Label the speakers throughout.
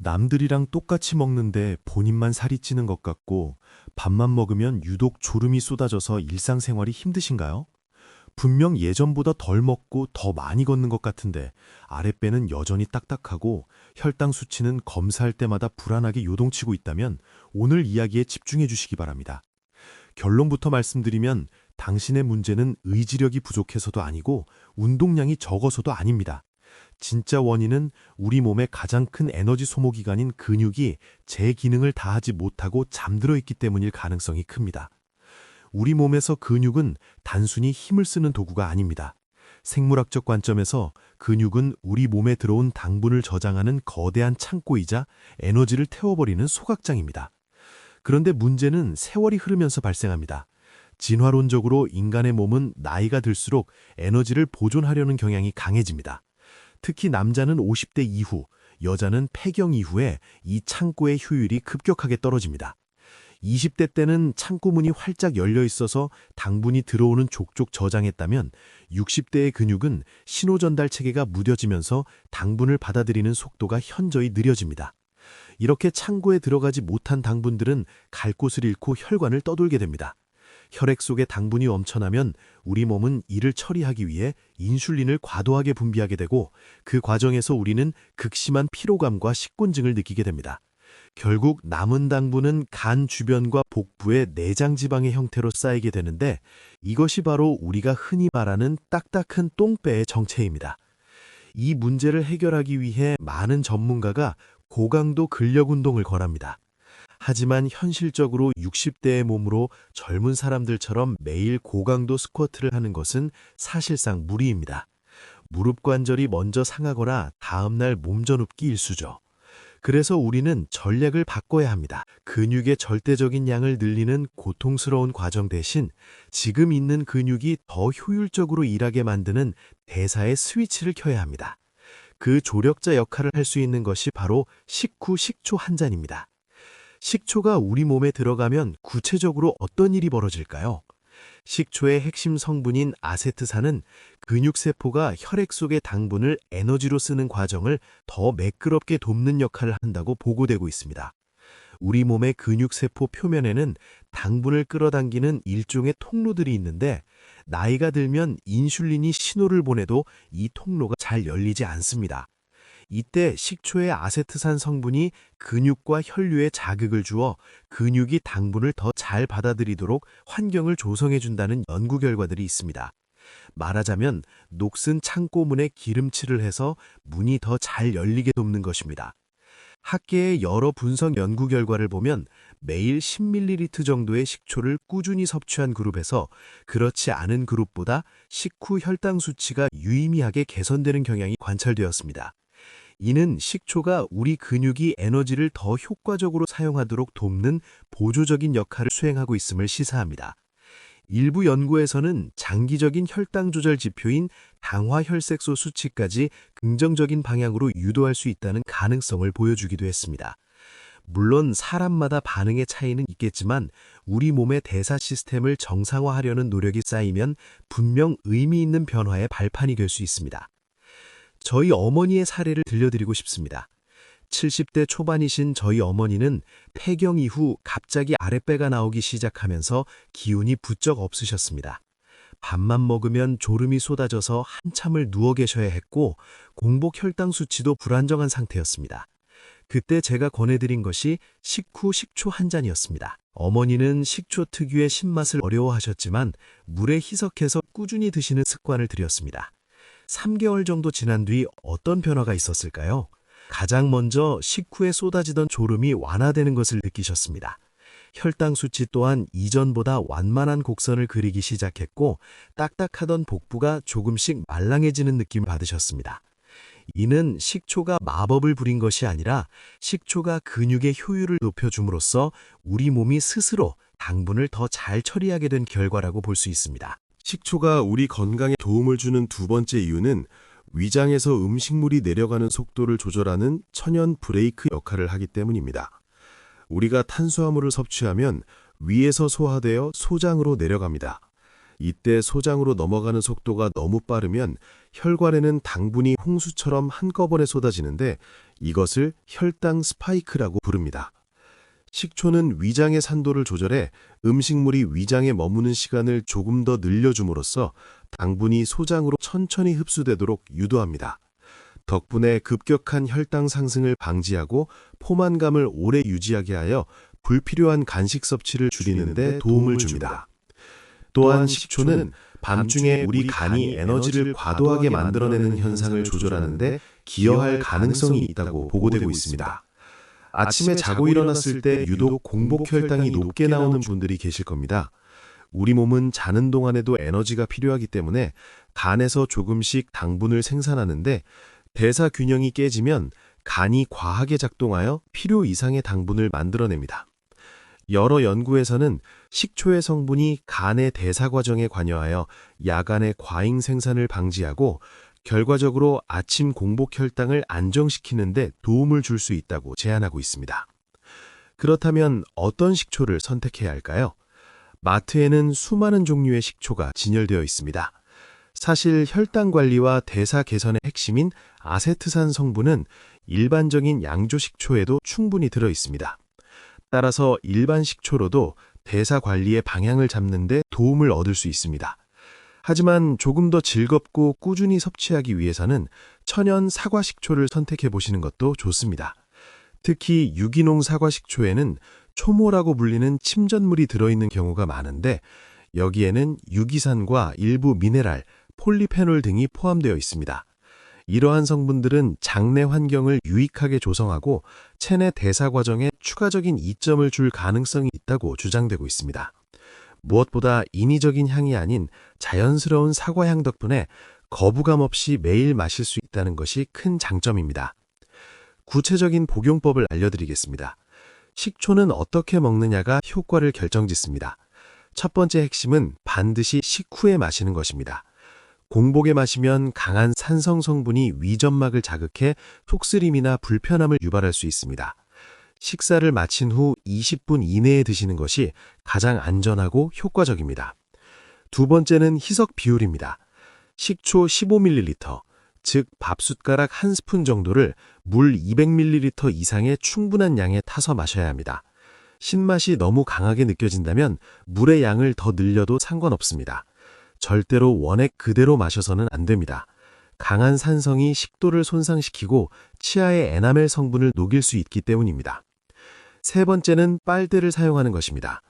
Speaker 1: 남들이랑 똑같이 먹는데 본인만 살이 찌는 것 같고 밥만 먹으면 유독 졸음이 쏟아져서 일상생활이 힘드신가요? 분명 예전보다 덜 먹고 더 많이 걷는 것 같은데 아랫배는 여전히 딱딱하고 혈당 수치는 검사할 때마다 불안하게 요동치고 있다면 오늘 이야기에 집중해 주시기 바랍니다. 결론부터 말씀드리면 당신의 문제는 의지력이 부족해서도 아니고 운동량이 적어서도 아닙니다. 진짜 원인은 우리 몸의 가장 큰 에너지 소모 기관인 근육이 제 기능을 다하지 못하고 잠들어 있기 때문일 가능성이 큽니다. 우리 몸에서 근육은 단순히 힘을 쓰는 도구가 아닙니다. 생물학적 관점에서 근육은 우리 몸에 들어온 당분을 저장하는 거대한 창고이자 에너지를 태워버리는 소각장입니다. 그런데 문제는 세월이 흐르면서 발생합니다. 진화론적으로 인간의 몸은 나이가 들수록 에너지를 보존하려는 경향이 강해집니다. 특히 남자는 50대 이후, 여자는 폐경 이후에 이 창고의 효율이 급격하게 떨어집니다. 20대 때는 창고문이 활짝 열려 있어서 당분이 들어오는 족족 저장했다면 60대의 근육은 신호전달 체계가 무뎌지면서 당분을 받아들이는 속도가 현저히 느려집니다. 이렇게 창고에 들어가지 못한 당분들은 갈 곳을 잃고 혈관을 떠돌게 됩니다. 혈액 속에 당분이 넘쳐나면 우리 몸은 이를 처리하기 위해 인슐린을 과도하게 분비하게 되고 그 과정에서 우리는 극심한 피로감과 식곤증을 느끼게 됩니다. 결국 남은 당분은 간 주변과 복부의 내장 지방의 형태로 쌓이게 되는데 이것이 바로 우리가 흔히 말하는 딱딱한 똥배의 정체입니다. 이 문제를 해결하기 위해 많은 전문가가 고강도 근력 운동을 권합니다. 하지만 현실적으로 60대의 몸으로 젊은 사람들처럼 매일 고강도 스쿼트를 하는 것은 사실상 무리입니다. 무릎 관절이 먼저 상하거나 다음날 몸져눕기 일쑤죠. 그래서 우리는 전략을 바꿔야 합니다. 근육의 절대적인 양을 늘리는 고통스러운 과정 대신 지금 있는 근육이 더 효율적으로 일하게 만드는 대사의 스위치를 켜야 합니다. 그 조력자 역할을 할 수 있는 것이 바로 식후 식초 한 잔입니다. 식초가 우리 몸에 들어가면 구체적으로 어떤 일이 벌어질까요? 식초의 핵심 성분인 아세트산은 근육세포가 혈액 속의 당분을 에너지로 쓰는 과정을 더 매끄럽게 돕는 역할을 한다고 보고되고 있습니다. 우리 몸의 근육세포 표면에는 당분을 끌어당기는 일종의 통로들이 있는데 나이가 들면 인슐린이 신호를 보내도 이 통로가 잘 열리지 않습니다. 이때 식초의 아세트산 성분이 근육과 혈류에 자극을 주어 근육이 당분을 더 잘 받아들이도록 환경을 조성해준다는 연구 결과들이 있습니다. 말하자면 녹슨 창고문에 기름칠을 해서 문이 더 잘 열리게 돕는 것입니다. 학계의 여러 분석 연구 결과를 보면 매일 10ml 정도의 식초를 꾸준히 섭취한 그룹에서 그렇지 않은 그룹보다 식후 혈당 수치가 유의미하게 개선되는 경향이 관찰되었습니다. 이는 식초가 우리 근육이 에너지를 더 효과적으로 사용하도록 돕는 보조적인 역할을 수행하고 있음을 시사합니다. 일부 연구에서는 장기적인 혈당 조절 지표인 당화혈색소 수치까지 긍정적인 방향으로 유도할 수 있다는 가능성을 보여주기도 했습니다. 물론 사람마다 반응의 차이는 있겠지만 우리 몸의 대사 시스템을 정상화하려는 노력이 쌓이면 분명 의미 있는 변화의 발판이 될 수 있습니다. 저희 어머니의 사례를 들려드리고 싶습니다. 70대 초반이신 저희 어머니는 폐경 이후 갑자기 아랫배가 나오기 시작하면서 기운이 부쩍 없으셨습니다. 밥만 먹으면 졸음이 쏟아져서 한참을 누워 계셔야 했고 공복 혈당 수치도 불안정한 상태였습니다. 그때 제가 권해드린 것이 식후 식초 한 잔이었습니다. 어머니는 식초 특유의 신맛을 어려워하셨지만 물에 희석해서 꾸준히 드시는 습관을 들였습니다. 3개월 정도 지난 뒤 어떤 변화가 있었을까요? 가장 먼저 식후에 쏟아지던 졸음이 완화되는 것을 느끼셨습니다. 혈당 수치 또한 이전보다 완만한 곡선을 그리기 시작했고 딱딱하던 복부가 조금씩 말랑해지는 느낌을 받으셨습니다. 이는 식초가 마법을 부린 것이 아니라 식초가 근육의 효율을 높여줌으로써 우리 몸이 스스로 당분을 더 잘 처리하게 된 결과라고 볼 수 있습니다.
Speaker 2: 식초가 우리 건강에 도움을 주는 두 번째 이유는 위장에서 음식물이 내려가는 속도를 조절하는 천연 브레이크 역할을 하기 때문입니다. 우리가 탄수화물을 섭취하면 위에서 소화되어 소장으로 내려갑니다. 이때 소장으로 넘어가는 속도가 너무 빠르면 혈관에는 당분이 홍수처럼 한꺼번에 쏟아지는데 이것을 혈당 스파이크라고 부릅니다. 식초는 위장의 산도를 조절해 음식물이 위장에 머무는 시간을 조금 더 늘려줌으로써 당분이 소장으로 천천히 흡수되도록 유도합니다. 덕분에 급격한 혈당 상승을 방지하고 포만감을 오래 유지하게 하여 불필요한 간식 섭취를 줄이는 데 도움을 줍니다. 또한 식초는 밤중에 우리 간이 에너지를 과도하게 만들어내는 현상을 조절하는 데 기여할 가능성이 있다고 보고되고 있습니다. 아침에 자고 일어났을 때 유독 공복 혈당이 높게 나오는 분들이 계실 겁니다. 우리 몸은 자는 동안에도 에너지가 필요하기 때문에 간에서 조금씩 당분을 생산하는데 대사 균형이 깨지면 간이 과하게 작동하여 필요 이상의 당분을 만들어냅니다. 여러 연구에서는 식초의 성분이 간의 대사 과정에 관여하여 야간의 과잉 생산을 방지하고 결과적으로 아침 공복 혈당을 안정시키는 데 도움을 줄 수 있다고 제안하고 있습니다. 그렇다면 어떤 식초를 선택해야 할까요? 마트에는 수많은 종류의 식초가 진열되어 있습니다. 사실 혈당 관리와 대사 개선의 핵심인 아세트산 성분은 일반적인 양조 식초에도 충분히 들어 있습니다. 따라서 일반 식초로도 대사 관리의 방향을 잡는 데 도움을 얻을 수 있습니다. 하지만 조금 더 즐겁고 꾸준히 섭취하기 위해서는 천연 사과 식초를 선택해 보시는 것도 좋습니다. 특히 유기농 사과 식초에는 초모라고 불리는 침전물이 들어있는 경우가 많은데 여기에는 유기산과 일부 미네랄, 폴리페놀 등이 포함되어 있습니다. 이러한 성분들은 장내 환경을 유익하게 조성하고 체내 대사 과정에 추가적인 이점을 줄 가능성이 있다고 주장되고 있습니다. 무엇보다 인위적인 향이 아닌 자연스러운 사과향 덕분에 거부감 없이 매일 마실 수 있다는 것이 큰 장점입니다. 구체적인 복용법을 알려드리겠습니다. 식초는 어떻게 먹느냐가 효과를 결정짓습니다. 첫 번째 핵심은 반드시 식후에 마시는 것입니다. 공복에 마시면 강한 산성 성분이 위점막을 자극해 속쓰림이나 불편함을 유발할 수 있습니다. 식사를 마친 후 20분 이내에 드시는 것이 가장 안전하고 효과적입니다. 두 번째는 희석 비율입니다. 식초 15ml, 즉 밥숟가락 1스푼 정도를 물 200ml 이상의 충분한 양에 타서 마셔야 합니다. 신맛이 너무 강하게 느껴진다면 물의 양을 더 늘려도 상관없습니다. 절대로 원액 그대로 마셔서는 안 됩니다. 강한 산성이 식도를 손상시키고 치아의 에나멜 성분을 녹일 수 있기 때문입니다. 세 번째는 빨대를 사용하는 것입니다.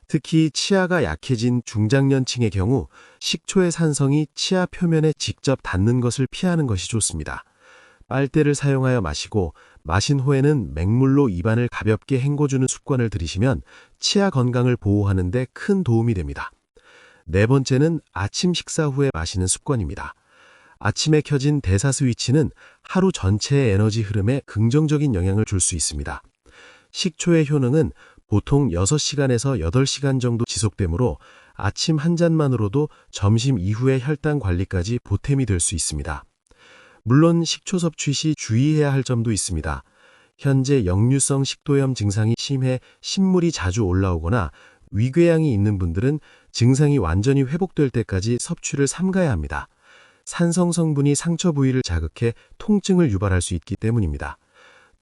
Speaker 2: 특히 치아가 약해진 중장년층의 경우 식초의 산성이 치아 표면에 직접 닿는 것을 피하는 것이 좋습니다. 빨대를 사용하여 마시고 마신 후에는 맹물로 입안을 가볍게 헹궈주는 습관을 들이시면 치아 건강을 보호하는 데 큰 도움이 됩니다. 네 번째는 아침 식사 후에 마시는 습관입니다. 아침에 켜진 대사 스위치는 하루 전체의 에너지 흐름에 긍정적인 영향을 줄 수 있습니다. 식초의 효능은 보통 6시간에서 8시간 정도 지속되므로 아침 한 잔만으로도 점심 이후의 혈당 관리까지 보탬이 될 수 있습니다. 물론 식초 섭취 시 주의해야 할 점도 있습니다. 현재 역류성 식도염 증상이 심해 신물이 자주 올라오거나 위궤양이 있는 분들은 증상이 완전히 회복될 때까지 섭취를 삼가야 합니다. 산성 성분이 상처 부위를 자극해 통증을 유발할 수 있기 때문입니다.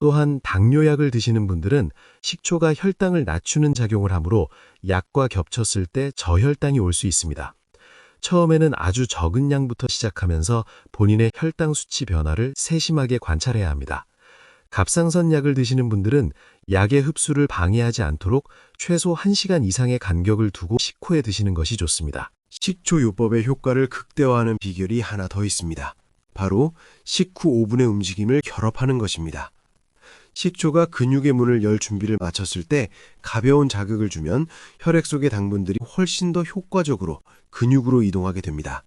Speaker 2: 또한 당뇨약을 드시는 분들은 식초가 혈당을 낮추는 작용을 하므로 약과 겹쳤을 때 저혈당이 올 수 있습니다. 처음에는 아주 적은 양부터 시작하면서 본인의 혈당 수치 변화를 세심하게 관찰해야 합니다. 갑상선 약을 드시는 분들은 약의 흡수를 방해하지 않도록 최소 1시간 이상의 간격을 두고 식후에 드시는 것이 좋습니다.
Speaker 3: 식초요법의 효과를 극대화하는 비결이 하나 더 있습니다. 바로 식후 5분의 움직임을 결합하는 것입니다. 식초가 근육의 문을 열 준비를 마쳤을 때 가벼운 자극을 주면 혈액 속의 당분들이 훨씬 더 효과적으로 근육으로 이동하게 됩니다.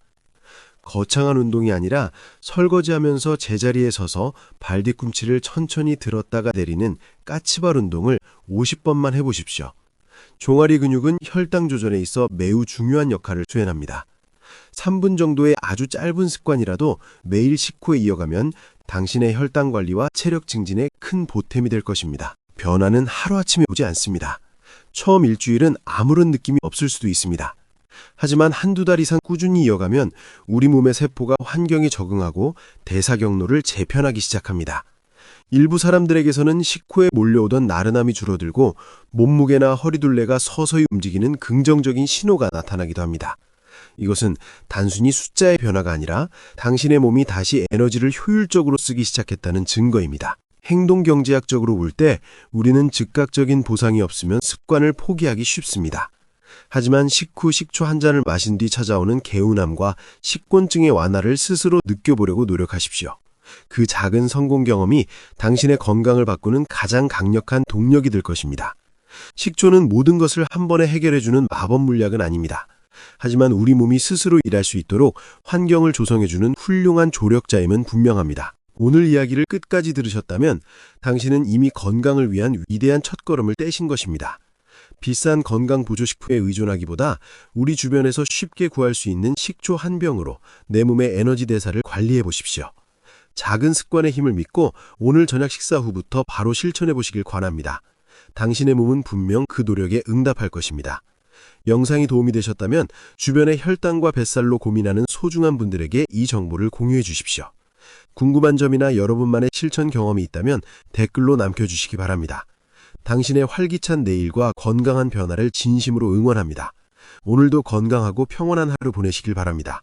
Speaker 3: 거창한 운동이 아니라 설거지하면서 제자리에 서서 발 뒤꿈치를 천천히 들었다가 내리는 까치발 운동을 50번만 해보십시오. 종아리 근육은 혈당 조절에 있어 매우 중요한 역할을 수행합니다. 3분 정도의 아주 짧은 습관이라도 매일 식후에 이어가면 당신의 혈당 관리와 체력 증진에 큰 보탬이 될 것입니다. 변화는 하루아침에 오지 않습니다. 처음 일주일은 아무런 느낌이 없을 수도 있습니다. 하지만 한두 달 이상 꾸준히 이어가면 우리 몸의 세포가 환경에 적응하고 대사 경로를 재편하기 시작합니다. 일부 사람들에게서는 식후에 몰려오던 나른함이 줄어들고 몸무게나 허리둘레가 서서히 움직이는 긍정적인 신호가 나타나기도 합니다. 이것은 단순히 숫자의 변화가 아니라 당신의 몸이 다시 에너지를 효율적으로 쓰기 시작했다는 증거입니다. 행동경제학적으로 볼 때 우리는 즉각적인 보상이 없으면 습관을 포기하기 쉽습니다. 하지만 식후 식초 한 잔을 마신 뒤 찾아오는 개운함과 식곤증의 완화를 스스로 느껴보려고 노력하십시오. 그 작은 성공 경험이 당신의 건강을 바꾸는 가장 강력한 동력이 될 것입니다. 식초는 모든 것을 한 번에 해결해주는 마법 물약은 아닙니다. 하지만 우리 몸이 스스로 일할 수 있도록 환경을 조성해주는 훌륭한 조력자임은 분명합니다. 오늘 이야기를 끝까지 들으셨다면 당신은 이미 건강을 위한 위대한 첫걸음을 떼신 것입니다. 비싼 건강 보조식품에 의존하기보다 우리 주변에서 쉽게 구할 수 있는 식초 한 병으로 내 몸의 에너지 대사를 관리해 보십시오. 작은 습관의 힘을 믿고 오늘 저녁 식사 후부터 바로 실천해 보시길 권합니다. 당신의 몸은 분명 그 노력에 응답할 것입니다. 영상이 도움이 되셨다면 주변의 혈당과 뱃살로 고민하는 소중한 분들에게 이 정보를 공유해 주십시오. 궁금한 점이나 여러분만의 실천 경험이 있다면 댓글로 남겨주시기 바랍니다. 당신의 활기찬 내일과 건강한 변화를 진심으로 응원합니다. 오늘도 건강하고 평온한 하루 보내시길 바랍니다.